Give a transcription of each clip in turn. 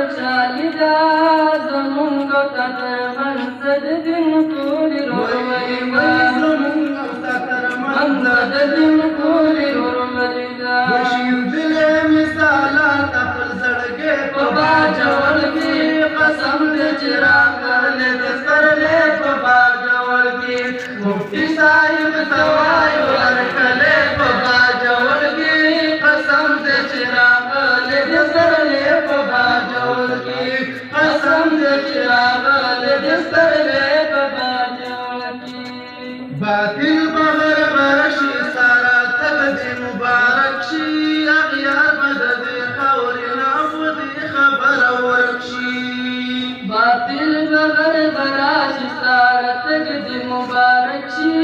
خوشحالي ده زمونږ او تا ترمنځ د دین ټولې ورورولي ده زمونږ او تا ترمنځ د دین ټولې ورورولي ده وشیندلې مثالات خپل زړګی په باجوړ کې قسم دې چې راغلی د سپرلی په باجوړ کې مفتي صاحب ته وایو هرکلی په باجوړ کې قسم دې چې راغلی د سپرلی په باجوړ کې قسم دې چې راغلی د سپرلی په باجوړ کې باطل بغیر برشي سارا تل دې مبارک شي اغیار به د دې خاورې نه په دې خبره ورک شي باطل بغیر براشي سارا تل دې مبارک شي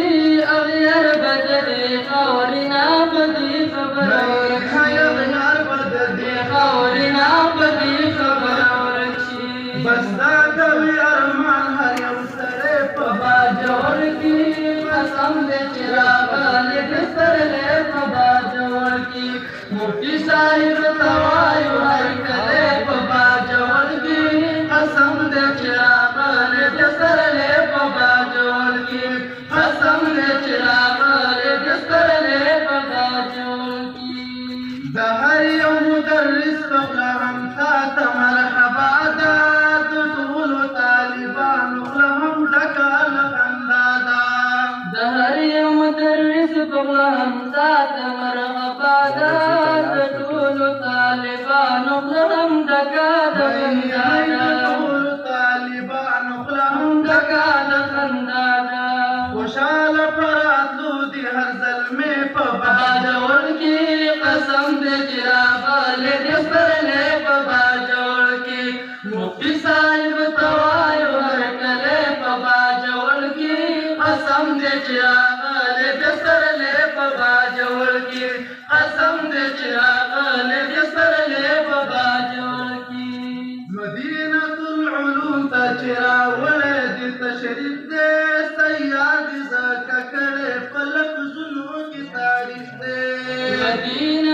اغیار به د دې خاورې نه په دې خبره ورک شي اغیار به د دې خاورې نه په دې خبره ورک شي بس دا کوي ارمان هر یو سړی په باجوړ کې قسم دې چې راغلی د سپرلی په باجوړ کې مفتي صاحب ته وایو هرکلی په باجوړ کې قسم دې چې راغلی د سپرلی په باجوړ کې قسم دې چې راغلی د سپرلی په باجوړ کې د هر یو مدرس په خوله هم تا ته مرحبا ده د ټولو طالبانو خوله هم لکه الخندا ده د هر یو مدرس په خوله هم تا ته مرحبا ده د ټولو طالبانو خوله هم ډکه د خندا ده د ټولو طالبانو خوله هم ډکه د خندا ده خوشحاله په راتلو دي هر زلمې په باجوړ کې قسم دې چې راغلی د سپرلی په باجوړ کې مفتي صاحب ته وایو هرکلی په باجوړ کې قسم دې چې راغلی د سپرلی په باجوړ کې قسم دې چې راغلی د سپرلی په باجوړ کې مدینة العلوم ته چې راوړی دې تشریف دی سیاد ځکه کړی په لفظونو کې تعریف دی مدینة